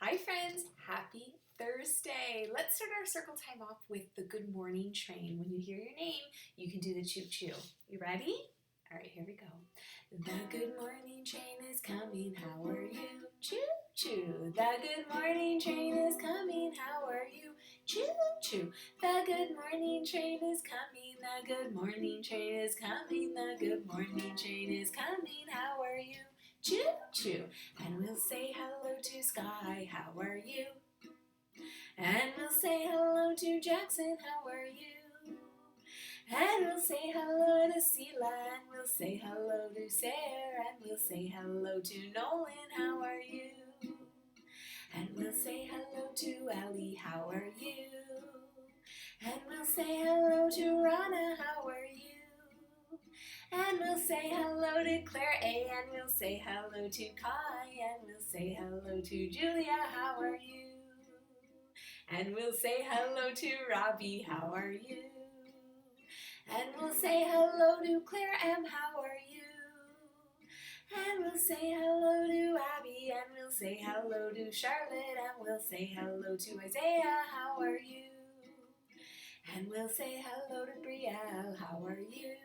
Hi friends, happy Thursday. Let's start our circle time off with the good morning train. When you hear your name, you can do the choo choo. You ready? All right, here we go. The good morning train is coming, how are you? Choo choo. The good morning train is coming, how are you? Choo choo. The good morning train is coming, the good morning train is coming, the good morning train is coming, how are you? Choo choo. And we'll say hello to Sky, how are you? And we'll say hello to Jackson, how are you? And we'll say hello to Sela, and we'll say hello to Sarah, and we'll say hello to Nolan, how are you? And we'll say hello to Ellie, how are you? And we'll say hello to Rana, how are you? And we'll say hello to Claire A, and we'll say hello to Kai, and we'll say hello to Julia, how are you? And we'll say hello to Robbie, how are you? And we'll say hello to Claire M, how are you? And we'll say hello to Abby, and we'll say hello to Charlotte, and we'll say hello to Isaiah, how are you? And we'll say hello to Brielle, how are you?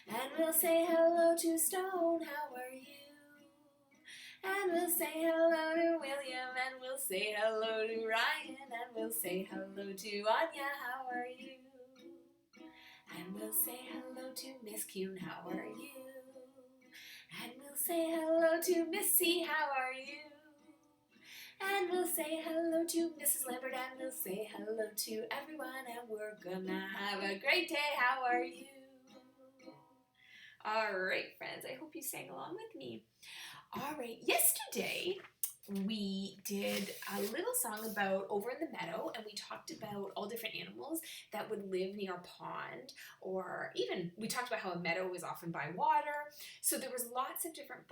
And we'll say hello to Stone, how are you? And we'll say hello to William, and we'll say hello to Ryan, and we'll say hello to Anya, how are you? And we'll say hello to Miss Kuhn, how are you? And we'll say hello to Missy, how are you? And we'll say hello to Mrs. Lambert, and we'll say hello to everyone, and we're gonna have a great day, how are you? All right, friends, I hope you sang along with me. All right, yesterday we did a little song about Over in the Meadow, and we talked about all different animals that would live near a pond, or even we talked about how a meadow is often by water. So there was lots of different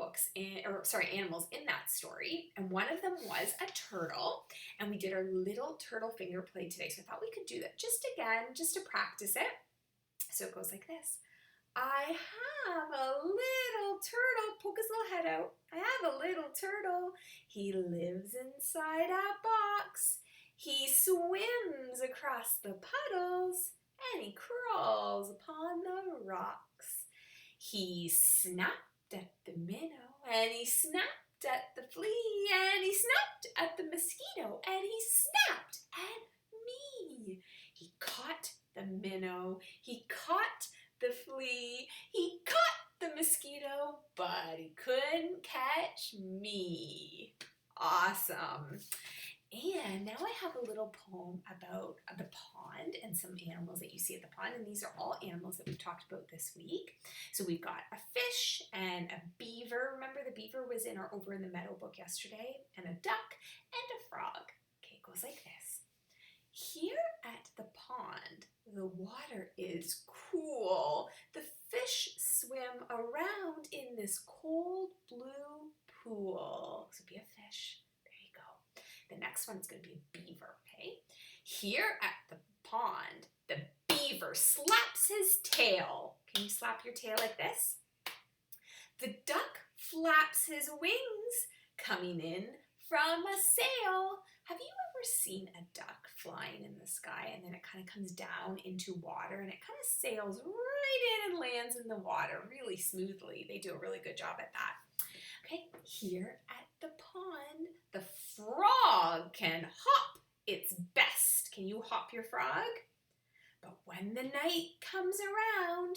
animals in that story, and one of them was a turtle, and we did our little turtle finger play today. So I thought we could do that just to practice it. So it goes like this. I have a little turtle. Poke his little head out. I have a little turtle. He lives inside a box. He swims across the puddles and he crawls upon the rocks. He snapped at the minnow and he snapped at the flea and he snapped at the mosquito and he snapped at me. He caught the minnow. He caught the flea, he caught the mosquito, but he couldn't catch me. Awesome. And now I have a little poem about the pond and some animals that you see at the pond, and these are all animals that we've talked about this week. So we've got a fish and a beaver. Remember the beaver was in our Over in the Meadow book yesterday, and a duck and a frog. Okay, it goes like this. Here at the pond, the water is cool. The fish swim around in this cold blue pool. So be a fish. There you go. The next one's going to be a beaver, okay? Here at the pond, the beaver slaps his tail. Can you slap your tail like this? The duck flaps his wings, coming in from a sail. Have you ever seen a duck flying in the sky and then it kind of comes down into water and it kind of sails right in and lands in the water really smoothly? They do a really good job at that. Okay, here at the pond, the frog can hop its best. Can you hop your frog? But when the night comes around,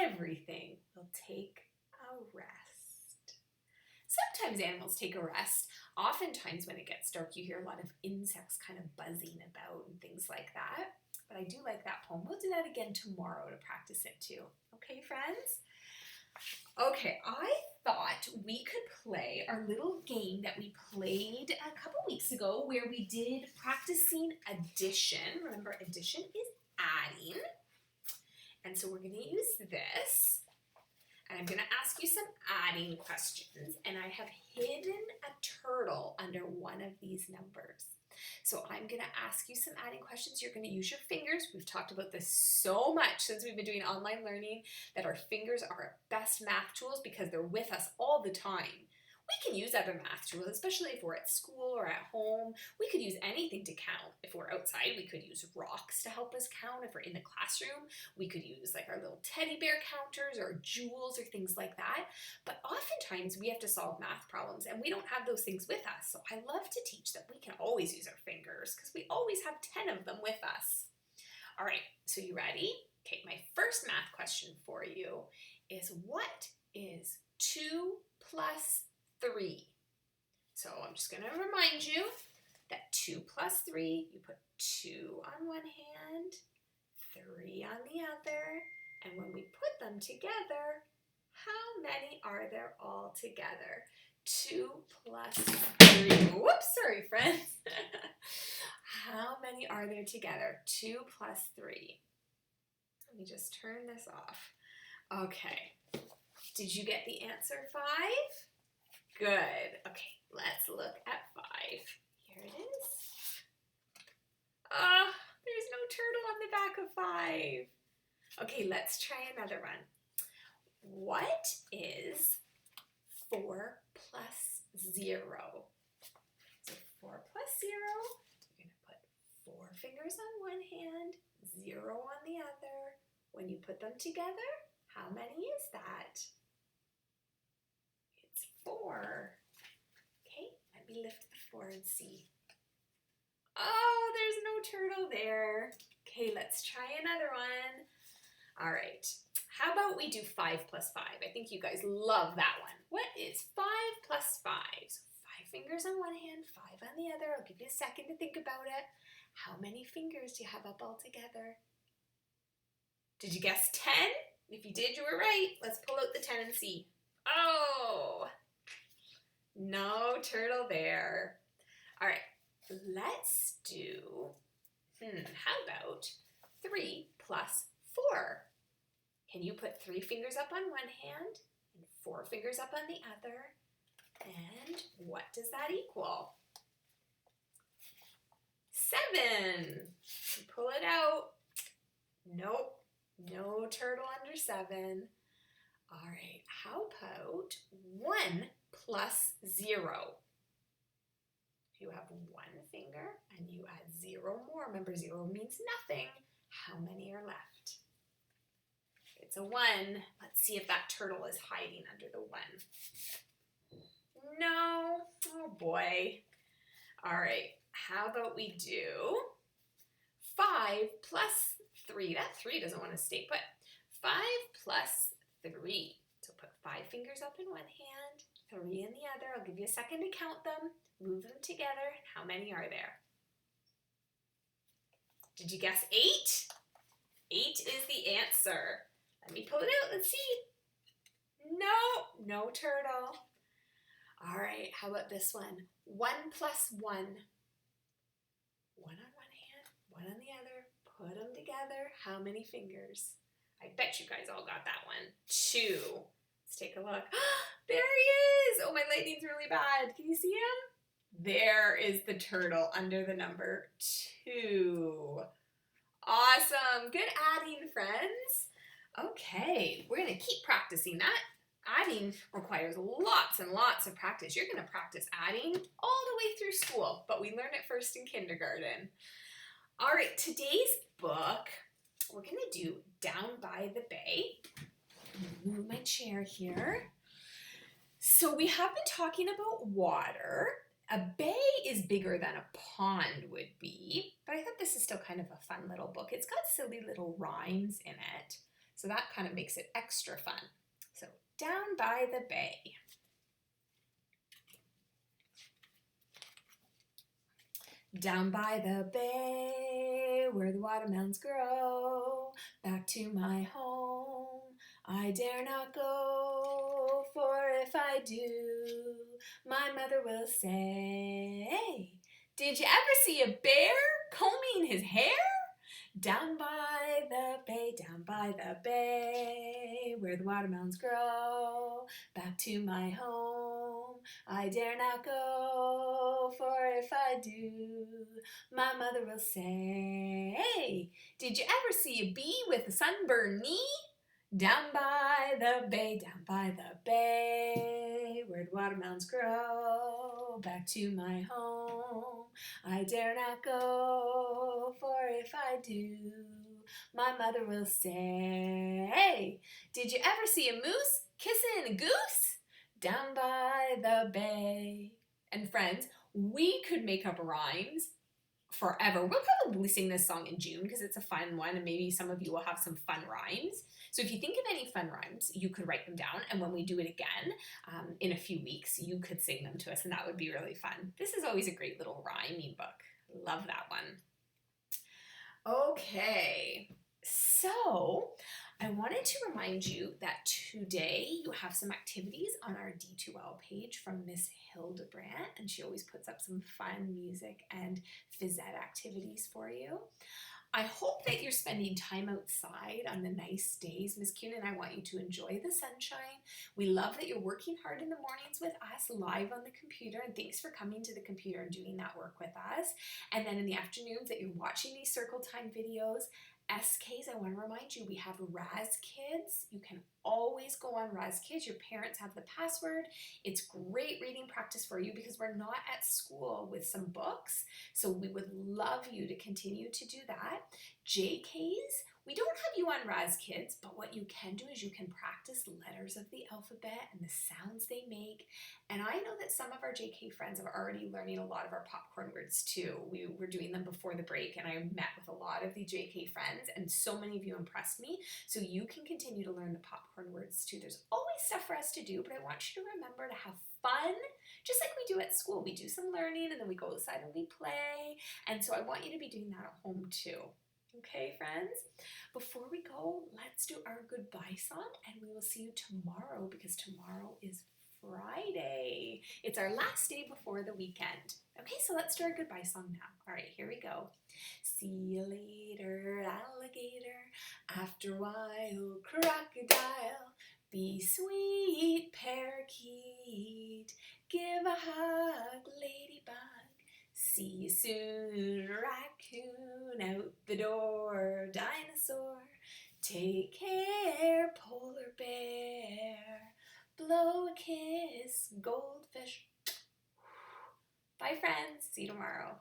everything will take a rest. Sometimes animals take a rest. Oftentimes when it gets dark, you hear a lot of insects kind of buzzing about and things like that. But I do like that poem. We'll do that again tomorrow to practice it too. Okay, friends? Okay, I thought we could play our little game that we played a couple weeks ago where we did practicing addition. Remember, addition is adding. And so we're going to use this. And I'm going to ask you some adding questions, and I have hidden a turtle under one of these numbers. So I'm going to ask you some adding questions. You're going to use your fingers. We've talked about this so much since we've been doing online learning, that our fingers are our best math tools because they're with us all the time. We can use other math tools, especially if we're at school or at home. We could use anything to count. If we're outside, we could use rocks to help us count. If we're in the classroom, we could use like our little teddy bear counters or jewels or things like that. But oftentimes we have to solve math problems and we don't have those things with us. So I love to teach that we can always use our fingers because we always have 10 of them with us. All right, so you ready? Okay, my first math question for you is, what is 2 plus 3? So I'm just going to remind you that 2 plus 3, you put 2 on one hand, 3 on the other, and when we put them together, how many are there all together? 2 plus 3. Whoops, sorry friends. How many are there together? 2 plus 3. Let me just turn this off. Okay. Did you get the answer 5? Good. Okay, let's look at 5. Here it is. Oh, there's no turtle on the back of 5. Okay, let's try another one. What is 4 plus 0? So 4 plus 0, you're going to put 4 fingers on one hand, 0 on the other. When you put them together, how many is that? It's 4. Okay, let me lift the 4 and see. Oh, there's no turtle there. Okay, let's try another one. All right, how about we do 5 plus 5? I think you guys love that one. What is 5 plus 5? So 5 fingers on one hand, 5 on the other. I'll give you a second to think about it. How many fingers do you have up all together? Did you guess 10? If you did, you were right. Let's pull out the 10 and see. Oh, no turtle there. All right, let's do, how about 3 plus 4? Can you put 3 fingers up on one hand and 4 fingers up on the other? And what does that equal? 7. You pull it out. Nope. No turtle under 7. All right, how about 1 plus 0? If you have 1 finger and you add 0 more, remember 0 means nothing, how many are left? It's a 1. Let's see if that turtle is hiding under the 1. No, oh boy. All right, how about we do 5 plus 3. That 3 doesn't want to stay put. 5 plus 3. So put 5 fingers up in one hand, 3 in the other. I'll give you a second to count them. Move them together. How many are there? Did you guess 8? 8 is the answer. Let me pull it out. Let's see. No turtle. All right, how about this one? 1 plus 1. 1 on one hand, 1 on the other. Put them together. How many fingers? I bet you guys all got that one. 2. Let's take a look. There he is. Oh, my lighting's really bad. Can you see him? There is the turtle under the number 2. Awesome. Good adding, friends. Okay, we're going to keep practicing that. Adding requires lots and lots of practice. You're going to practice adding all the way through school, but we learn it first in kindergarten. All right, today's book, we're going to do Down by the Bay. Move my chair here. So we have been talking about water. A bay is bigger than a pond would be, but I thought this is still kind of a fun little book. It's got silly little rhymes in it, so that kind of makes it extra fun. So, Down by the Bay. Down by the bay, where the watermelons grow, back to my home, I dare not go, for if I do, my mother will say, did you ever see a bear combing his hair? Down by the bay, where the watermelons grow, back to my home, I dare not go, for if I do, my mother will say, did you ever see a bee with a sunburned knee? Down by the bay, where'd watermelons grow? Back to my home I dare not go, for if I do, my mother will say, did you ever see a moose kissing a goose down by the bay? And friends, we could make up rhymes forever. We'll probably sing this song in June because it's a fun one, and maybe some of you will have some fun rhymes. So if you think of any fun rhymes, you could write them down, and when we do it again in a few weeks, you could sing them to us, and that would be really fun. This is always a great little rhyming book. Love that one. Okay, so I wanted to remind you that today you have some activities on our D2L page from Miss Hildebrandt, and she always puts up some fun music and phys ed activities for you. I hope that you're spending time outside on the nice days. Miss Kuhn and I want you to enjoy the sunshine. We love that you're working hard in the mornings with us live on the computer, and thanks for coming to the computer and doing that work with us. And then in the afternoons that you're watching these circle time videos. SKs, I want to remind you, we have Raz Kids. You can always go on Raz Kids. Your parents have the password. It's great reading practice for you because we're not at school with some books. So we would love you to continue to do that. JKs, we don't have you on Raz Kids, but what you can do is you can practice letters of the alphabet and the sounds they make. And I know that some of our JK friends are already learning a lot of our popcorn words too. We were doing them before the break, and I met with a lot of the JK friends, and so many of you impressed me. So you can continue to learn the popcorn words too. There's always stuff for us to do, but I want you to remember to have fun, just like we do at school. We do some learning, and then we go outside and we play. And so I want you to be doing that at home too. Okay, friends? Before we go, let's do our goodbye song, and we will see you tomorrow because tomorrow is Friday. It's our last day before the weekend. Okay, so let's do our goodbye song now. All right, here we go. See you later, alligator. After a while, crocodile. Be sweet, parakeet. Give a hug, ladybug. See you soon, raccoon, out the door, dinosaur. Take care, polar bear. Blow a kiss, goldfish. Bye, friends. See you tomorrow.